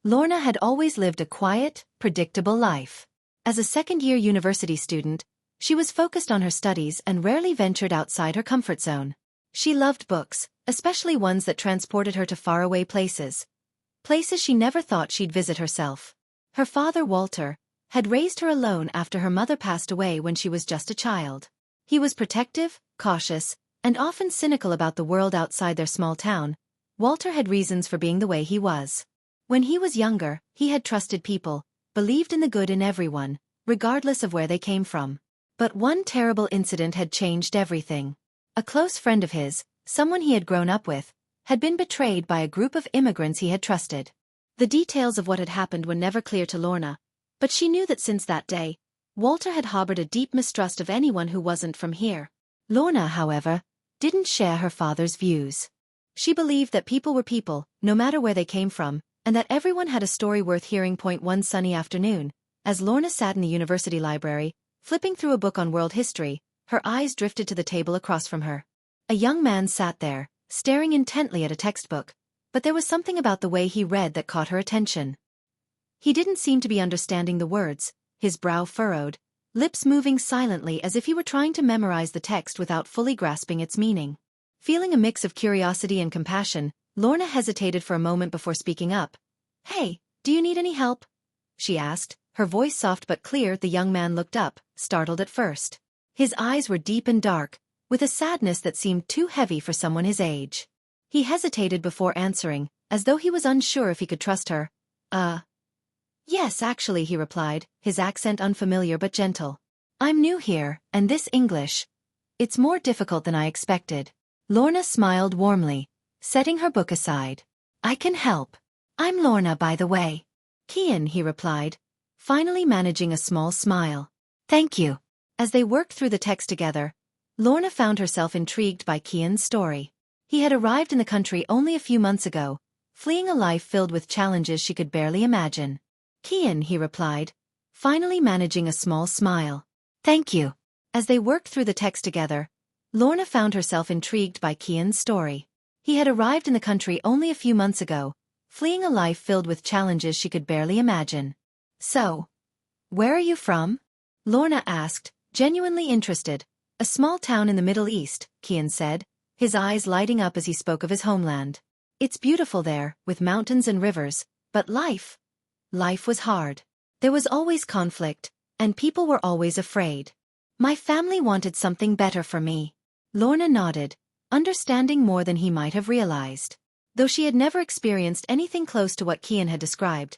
Lorna had always lived a quiet, predictable life. As a second-year university student, she was focused on her studies and rarely ventured outside her comfort zone. She loved books, especially ones that transported her to faraway places. Places she never thought she'd visit herself. Her father, Walter, had raised her alone after her mother passed away when she was just a child. He was protective, cautious, and often cynical about the world outside their small town. Walter had reasons for being the way he was. When he was younger, he had trusted people, believed in the good in everyone, regardless of where they came from. But one terrible incident had changed everything. A close friend of his, someone he had grown up with, had been betrayed by a group of immigrants he had trusted. The details of what had happened were never clear to Lorna, but she knew that since that day, Walter had harbored a deep mistrust of anyone who wasn't from here. Lorna, however, didn't share her father's views. She believed that people were people, no matter where they came from, and that everyone had a story worth hearing. One sunny afternoon, as Lorna sat in the university library, flipping through a book on world history, her eyes drifted to the table across from her. A young man sat there, staring intently at a textbook, but there was something about the way he read that caught her attention. He didn't seem to be understanding the words, his brow furrowed, lips moving silently as if he were trying to memorize the text without fully grasping its meaning. Feeling a mix of curiosity and compassion, Lorna hesitated for a moment before speaking up. "Hey, do you need any help?" she asked, her voice soft but clear. The young man looked up, startled at first. His eyes were deep and dark, with a sadness that seemed too heavy for someone his age. He hesitated before answering, as though he was unsure if he could trust her. Yes, actually," he replied, his accent unfamiliar but gentle. "I'm new here, and this English, it's more difficult than I expected." Lorna smiled warmly, setting her book aside. "I can help. I'm Lorna, by the way." "Kian," he replied, finally managing a small smile. "Thank you." As they worked through the text together, Lorna found herself intrigued by Kian's story. He had arrived in the country only a few months ago, fleeing a life filled with challenges she could barely imagine. "Kian," he replied, finally managing a small smile. "Thank you." As they worked through the text together, Lorna found herself intrigued by Kian's story. He had arrived in the country only a few months ago, fleeing a life filled with challenges she could barely imagine. "So, where are you from?" Lorna asked, genuinely interested. "A small town in the Middle East," Kian said, his eyes lighting up as he spoke of his homeland. "It's beautiful there, with mountains and rivers, but life was hard. There was always conflict, and people were always afraid. My family wanted something better for me." Lorna nodded, understanding more than he might have realized. Though she had never experienced anything close to what Kian had described,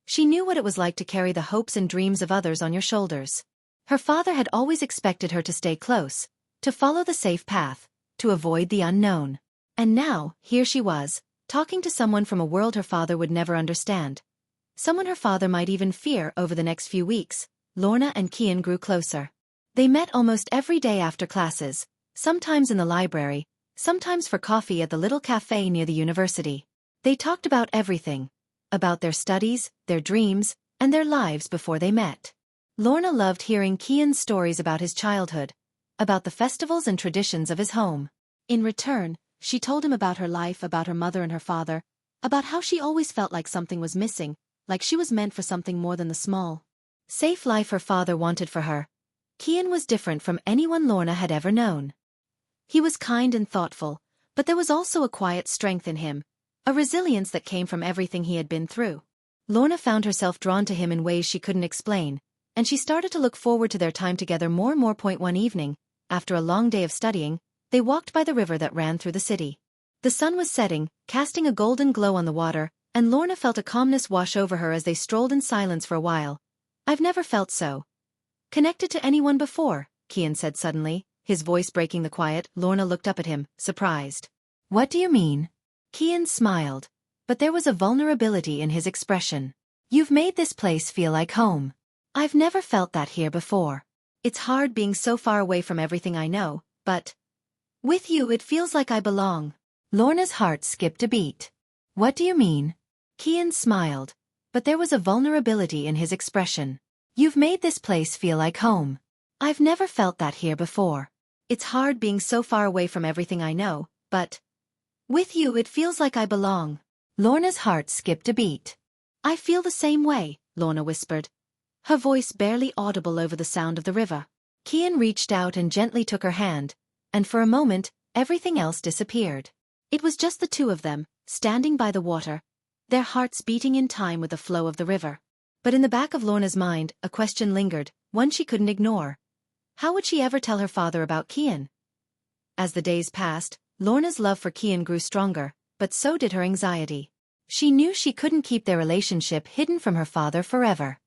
she knew what it was like to carry the hopes and dreams of others on your shoulders. Her father had always expected her to stay close, to follow the safe path, to avoid the unknown. And now, here she was, talking to someone from a world her father would never understand. Someone her father might even fear. Over the next few weeks, Lorna and Kian grew closer. They met almost every day after classes, sometimes in the library, sometimes for coffee at the little cafe near the university. They talked about everything. About their studies, their dreams, and their lives before they met. Lorna loved hearing Kian's stories about his childhood, about the festivals and traditions of his home. In return, she told him about her life, about her mother and her father, about how she always felt like something was missing, like she was meant for something more than the small, safe life her father wanted for her. Kian was different from anyone Lorna had ever known. He was kind and thoughtful, but there was also a quiet strength in him, a resilience that came from everything he had been through. Lorna found herself drawn to him in ways she couldn't explain, and she started to look forward to their time together more and more. One evening, after a long day of studying, they walked by the river that ran through the city. The sun was setting, casting a golden glow on the water, and Lorna felt a calmness wash over her as they strolled in silence for a while. "I've never felt so connected to anyone before," Kian said suddenly, his voice breaking the quiet. Lorna looked up at him, surprised. "What do you mean?" Kian smiled, but there was a vulnerability in his expression. "You've made this place feel like home. I've never felt that here before. It's hard being so far away from everything I know, but with you it feels like I belong." Lorna's heart skipped a beat. "What do you mean?" Kian smiled, but there was a vulnerability in his expression. "You've made this place feel like home. I've never felt that here before. It's hard being so far away from everything I know, but with you it feels like I belong." Lorna's heart skipped a beat. I feel the same way, Lorna whispered, her voice barely audible over the sound of the river. Kian reached out and gently took her hand, and for a moment, everything else disappeared. It was just the two of them, standing by the water, their hearts beating in time with the flow of the river. But in the back of Lorna's mind, a question lingered, one she couldn't ignore. How would she ever tell her father about Kian? As the days passed, Lorna's love for Kian grew stronger, but so did her anxiety. She knew she couldn't keep their relationship hidden from her father forever.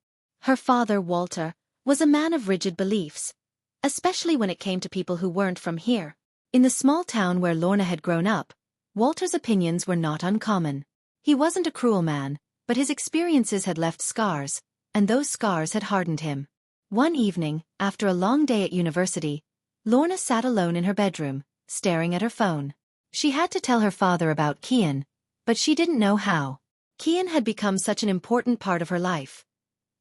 Her father, Walter, was a man of rigid beliefs, especially when it came to people who weren't from here. In the small town where Lorna had grown up, Walter's opinions were not uncommon. He wasn't a cruel man, but his experiences had left scars, and those scars had hardened him. One evening, after a long day at university, Lorna sat alone in her bedroom, staring at her phone. She had to tell her father about Kian, but she didn't know how. Kian had become such an important part of her life.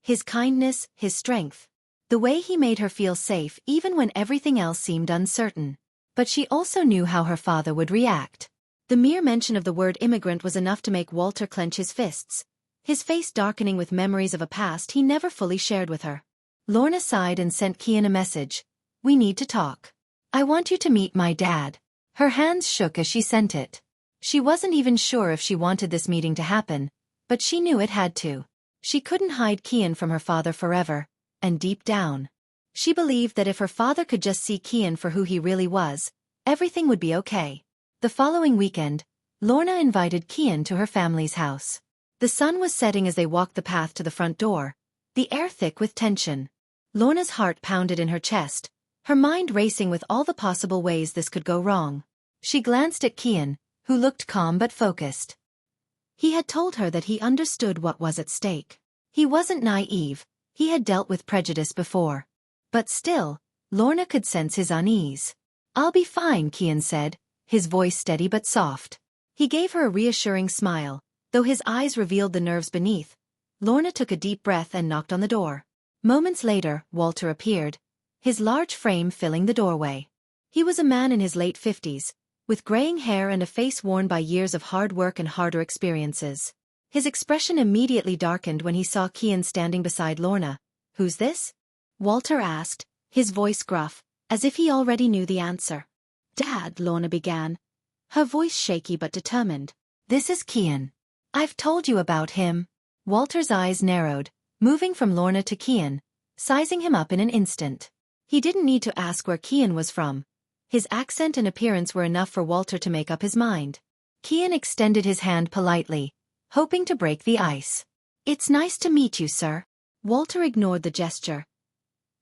His kindness, his strength. The way he made her feel safe even when everything else seemed uncertain. But she also knew how her father would react. The mere mention of the word immigrant was enough to make Walter clench his fists, his face darkening with memories of a past he never fully shared with her. Lorna sighed and sent Kian a message. We need to talk. I want you to meet my dad. Her hands shook as she sent it. She wasn't even sure if she wanted this meeting to happen, but she knew it had to. She couldn't hide Kian from her father forever, and deep down, she believed that if her father could just see Kian for who he really was, everything would be okay. The following weekend, Lorna invited Kian to her family's house. The sun was setting as they walked the path to the front door, the air thick with tension. Lorna's heart pounded in her chest, her mind racing with all the possible ways this could go wrong. She glanced at Kian, who looked calm but focused. He had told her that he understood what was at stake. He wasn't naive, he had dealt with prejudice before. But still, Lorna could sense his unease. I'll be fine, Kian said, his voice steady but soft. He gave her a reassuring smile, though his eyes revealed the nerves beneath. Lorna took a deep breath and knocked on the door. Moments later, Walter appeared, his large frame filling the doorway. He was a man in his late 50s, with graying hair and a face worn by years of hard work and harder experiences. His expression immediately darkened when he saw Kian standing beside Lorna. Who's this? Walter asked, his voice gruff, as if he already knew the answer. Dad, Lorna began, her voice shaky but determined. This is Kian. I've told you about him. Walter's eyes narrowed, moving from Lorna to Kian, sizing him up in an instant. He didn't need to ask where Kian was from. His accent and appearance were enough for Walter to make up his mind. Kian extended his hand politely, hoping to break the ice. It's nice to meet you, sir. Walter ignored the gesture,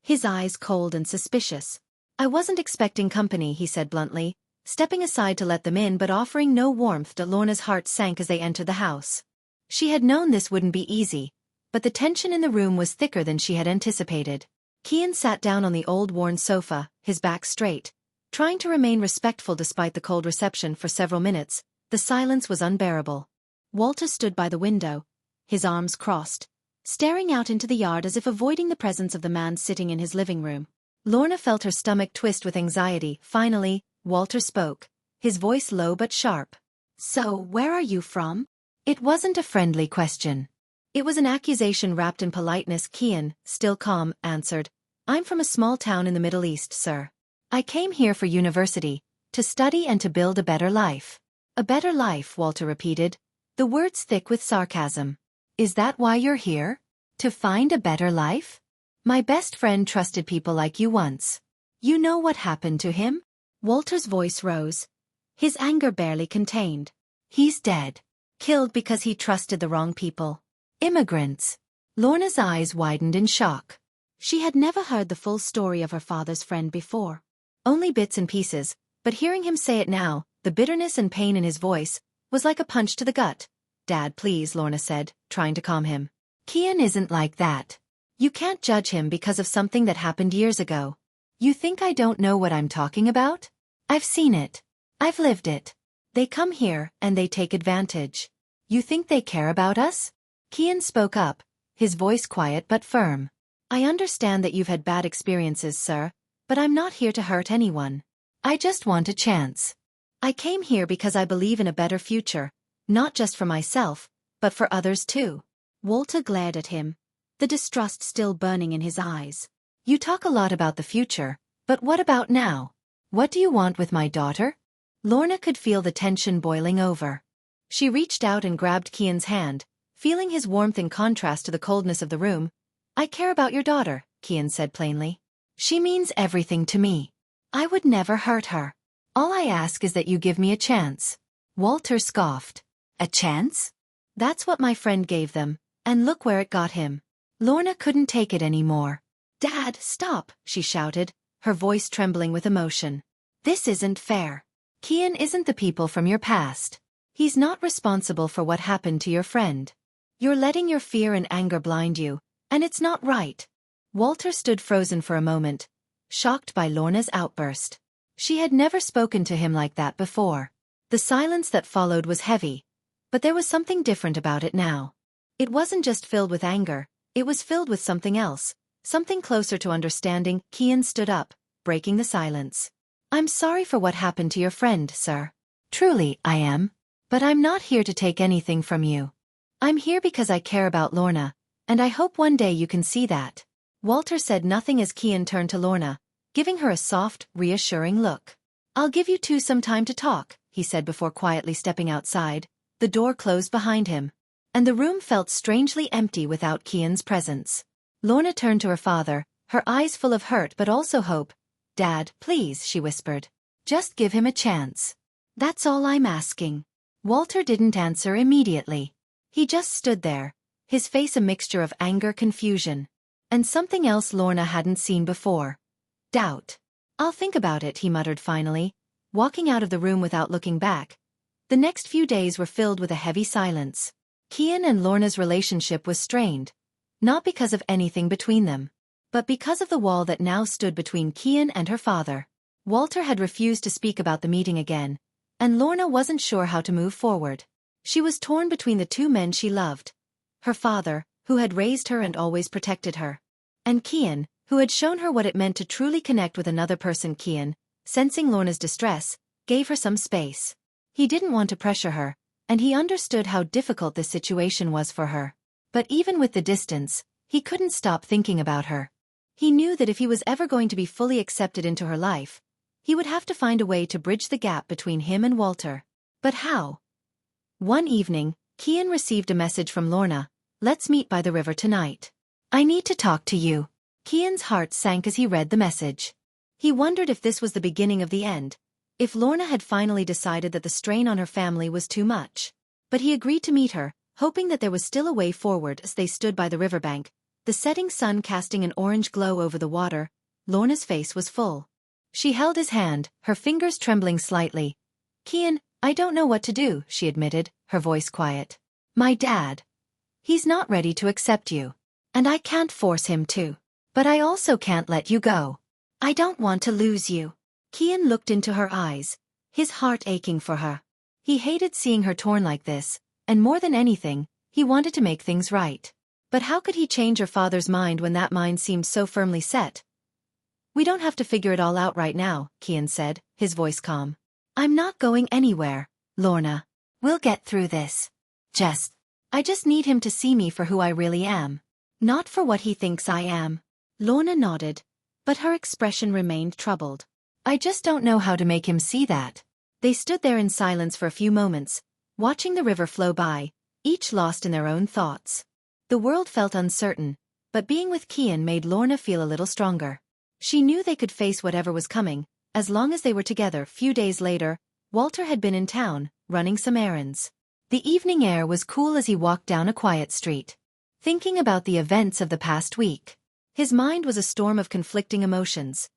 his eyes cold and suspicious. I wasn't expecting company, he said bluntly, stepping aside to let them in but offering no warmth. Lorna's heart sank as they entered the house. She had known this wouldn't be easy, but the tension in the room was thicker than she had anticipated. Kian sat down on the old worn sofa, his back straight, trying to remain respectful despite the cold reception. For several minutes, the silence was unbearable. Walter stood by the window, his arms crossed, staring out into the yard as if avoiding the presence of the man sitting in his living room. Lorna felt her stomach twist with anxiety. Finally, Walter spoke, his voice low but sharp. So, where are you from? It wasn't a friendly question. It was an accusation wrapped in politeness. Kian, still calm, answered, I'm from a small town in the Middle East, sir. I came here for university, to study and to build a better life. A better life, Walter repeated, the words thick with sarcasm. Is that why you're here? To find a better life? My best friend trusted people like you once. You know what happened to him? Walter's voice rose, his anger barely contained. He's dead. Killed because he trusted the wrong people. Immigrants. Lorna's eyes widened in shock. She had never heard the full story of her father's friend before. Only bits and pieces, but hearing him say it now, the bitterness and pain in his voice, was like a punch to the gut. Dad, please, Lorna said, trying to calm him. Kian isn't like that. You can't judge him because of something that happened years ago. You think I don't know what I'm talking about? I've seen it. I've lived it. They come here, and they take advantage. You think they care about us? Kian spoke up, his voice quiet but firm. I understand that you've had bad experiences, sir, but I'm not here to hurt anyone. I just want a chance. I came here because I believe in a better future, not just for myself, but for others too. Walter glared at him, the distrust still burning in his eyes. You talk a lot about the future, but what about now? What do you want with my daughter? Lorna could feel the tension boiling over. She reached out and grabbed Kian's hand, feeling his warmth in contrast to the coldness of the room. I care about your daughter, Kian said plainly. She means everything to me. I would never hurt her. All I ask is that you give me a chance. Walter scoffed. A chance? That's what my friend gave them, and look where it got him. Lorna couldn't take it anymore. Dad, stop, she shouted, her voice trembling with emotion. This isn't fair. Kian isn't the people from your past. He's not responsible for what happened to your friend. You're letting your fear and anger blind you, and it's not right. Walter stood frozen for a moment, shocked by Lorna's outburst. She had never spoken to him like that before. The silence that followed was heavy, but there was something different about it now. It wasn't just filled with anger, it was filled with something else, something closer to understanding. Kian stood up, breaking the silence. I'm sorry for what happened to your friend, sir. Truly, I am. But I'm not here to take anything from you. I'm here because I care about Lorna, and I hope one day you can see that. Walter said nothing as Kian turned to Lorna, giving her a soft, reassuring look. I'll give you two some time to talk, he said before quietly stepping outside. The door closed behind him, and the room felt strangely empty without Kian's presence. Lorna turned to her father, her eyes full of hurt but also hope. Dad, please, she whispered. Just give him a chance. That's all I'm asking. Walter didn't answer immediately. He just stood there, his face a mixture of anger, confusion, and something else Lorna hadn't seen before. Doubt. I'll think about it, he muttered finally, walking out of the room without looking back. The next few days were filled with a heavy silence. Kian and Lorna's relationship was strained, not because of anything between them, but because of the wall that now stood between Kian and her father. Walter had refused to speak about the meeting again, and Lorna wasn't sure how to move forward. She was torn between the two men she loved. Her father, who had raised her and always protected her, and Kian, who had shown her what it meant to truly connect with another person. Kian, sensing Lorna's distress, gave her some space. He didn't want to pressure her, and he understood how difficult this situation was for her. But even with the distance, he couldn't stop thinking about her. He knew that if he was ever going to be fully accepted into her life, he would have to find a way to bridge the gap between him and Walter. But how? One evening, Kian received a message from Lorna. Let's meet by the river tonight. I need to talk to you. Kian's heart sank as he read the message. He wondered if this was the beginning of the end, if Lorna had finally decided that the strain on her family was too much. But he agreed to meet her, hoping that there was still a way forward. As they stood by the riverbank, the setting sun casting an orange glow over the water, Lorna's face was full. She held his hand, her fingers trembling slightly. Kian, I don't know what to do, she admitted, her voice quiet. My dad. He's not ready to accept you. And I can't force him to. But I also can't let you go. I don't want to lose you. Kian looked into her eyes, his heart aching for her. He hated seeing her torn like this, and more than anything, he wanted to make things right. But how could he change her father's mind when that mind seemed so firmly set? We don't have to figure it all out right now, Kian said, his voice calm. I'm not going anywhere, Lorna. We'll get through this. I just need him to see me for who I really am. Not for what he thinks I am. Lorna nodded, but her expression remained troubled. I just don't know how to make him see that. They stood there in silence for a few moments, watching the river flow by, each lost in their own thoughts. The world felt uncertain, but being with Kian made Lorna feel a little stronger. She knew they could face whatever was coming, as long as they were together. Few days later, Walter had been in town, running some errands. The evening air was cool as he walked down a quiet street, thinking about the events of the past week. His mind was a storm of conflicting emotions.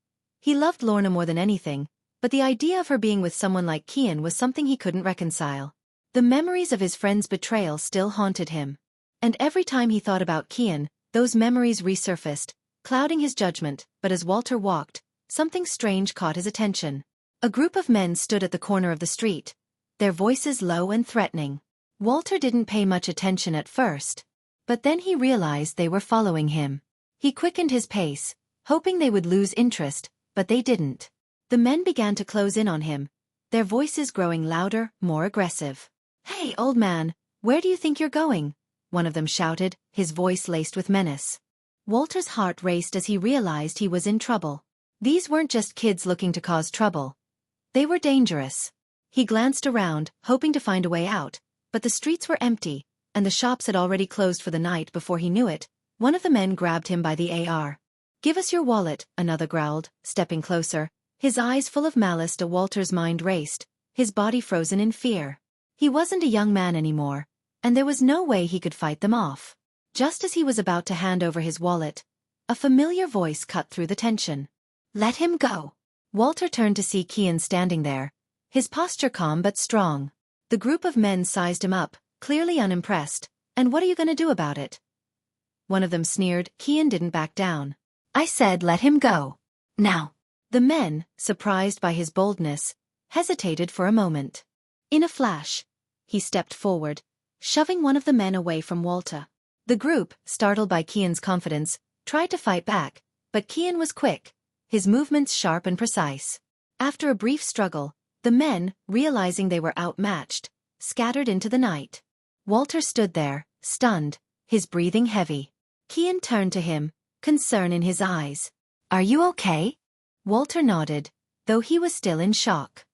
He loved Lorna more than anything, but the idea of her being with someone like Kian was something he couldn't reconcile. The memories of his friend's betrayal still haunted him. And every time he thought about Kian, those memories resurfaced, clouding his judgment. But as Walter walked, something strange caught his attention. A group of men stood at the corner of the street, their voices low and threatening. Walter didn't pay much attention at first, but then he realized they were following him. He quickened his pace, hoping they would lose interest, but they didn't. The men began to close in on him, their voices growing louder, more aggressive. Hey, old man, where do you think you're going? one of them shouted, his voice laced with menace. Walter's heart raced as he realized he was in trouble. These weren't just kids looking to cause trouble. They were dangerous. He glanced around, hoping to find a way out, but the streets were empty, and the shops had already closed for the night. Before he knew it, one of the men grabbed him by the AR. "Give us your wallet," another growled, stepping closer, his eyes full of malice. Walter's mind raced, his body frozen in fear. He wasn't a young man anymore, and there was no way he could fight them off. Just as he was about to hand over his wallet, a familiar voice cut through the tension. "Let him go." Walter turned to see Kian standing there, his posture calm but strong. The group of men sized him up, clearly unimpressed. "And what are you going to do about it?" One of them sneered. Kian didn't back down. "I said let him go. Now." The men, surprised by his boldness, hesitated for a moment. In a flash, he stepped forward, shoving one of the men away from Walter. The group, startled by Kian's confidence, tried to fight back, but Kian was quick, his movements sharp and precise. After a brief struggle, the men, realizing they were outmatched, scattered into the night. Walter stood there, stunned, his breathing heavy. Kian turned to him, concern in his eyes. "Are you okay?" Walter nodded, though he was still in shock.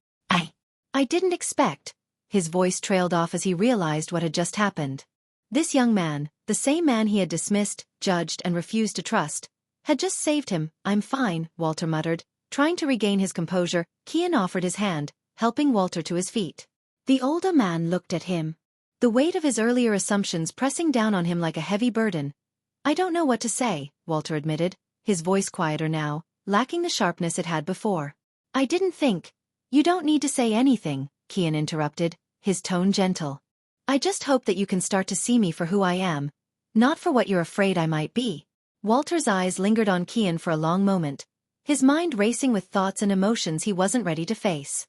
I didn't expect." His voice trailed off as he realized what had just happened. This young man, the same man he had dismissed, judged, and refused to trust, had just saved him. "I'm fine," Walter muttered, trying to regain his composure. Kian offered his hand, helping Walter to his feet. The older man looked at him, the weight of his earlier assumptions pressing down on him like a heavy burden. "I don't know what to say," Walter admitted, his voice quieter now, lacking the sharpness it had before. "I didn't think." "You don't need to say anything," Kian interrupted, his tone gentle. "I just hope that you can start to see me for who I am, not for what you're afraid I might be." Walter's eyes lingered on Kian for a long moment, his mind racing with thoughts and emotions he wasn't ready to face.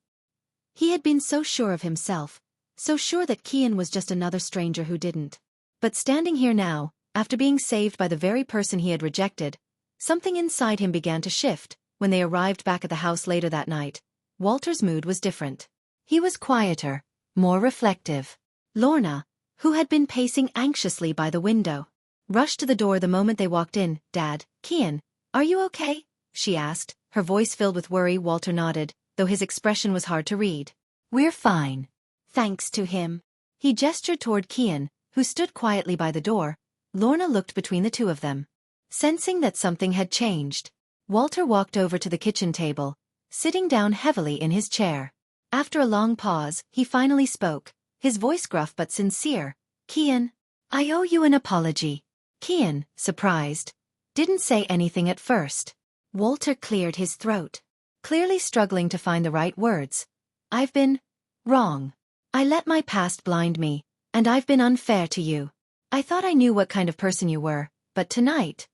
He had been so sure of himself, so sure that Kian was just another stranger who didn't. But standing here now, after being saved by the very person he had rejected, something inside him began to shift. When they arrived back at the house later that night, Walter's mood was different. He was quieter, more reflective. Lorna, who had been pacing anxiously by the window, rushed to the door the moment they walked in. "Dad, Kian, are you okay?" she asked, her voice filled with worry. Walter nodded, though his expression was hard to read. "We're fine. Thanks to him." He gestured toward Kian, who stood quietly by the door. Lorna looked between the two of them. Sensing that something had changed, Walter walked over to the kitchen table, sitting down heavily in his chair. After a long pause, he finally spoke, his voice gruff but sincere. "Kian, I owe you an apology." Kian, surprised, didn't say anything at first. Walter cleared his throat, clearly struggling to find the right words. "I've been wrong. I let my past blind me, and I've been unfair to you. I thought I knew what kind of person you were, but tonight,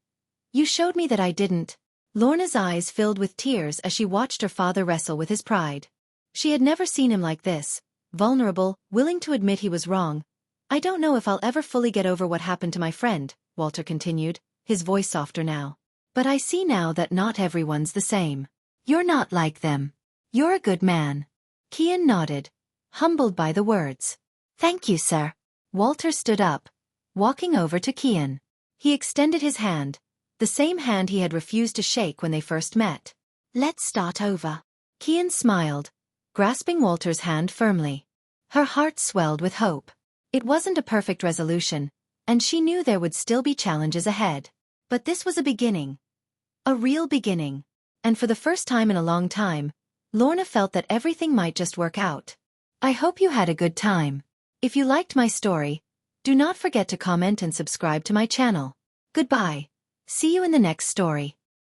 you showed me that I didn't." Lorna's eyes filled with tears as she watched her father wrestle with his pride. She had never seen him like this, vulnerable, willing to admit he was wrong. "I don't know if I'll ever fully get over what happened to my friend," Walter continued, his voice softer now. "But I see now that not everyone's the same. You're not like them. You're a good man." Kian nodded, humbled by the words. "Thank you, sir." Walter stood up, walking over to Kian. He extended his hand, the same hand he had refused to shake when they first met. "Let's start over." Kian smiled, grasping Walter's hand firmly. Her heart swelled with hope. It wasn't a perfect resolution, and she knew there would still be challenges ahead. But this was a beginning. A real beginning. And for the first time in a long time, Lorna felt that everything might just work out. I hope you had a good time. If you liked my story, do not forget to comment and subscribe to my channel. Goodbye. See you in the next story.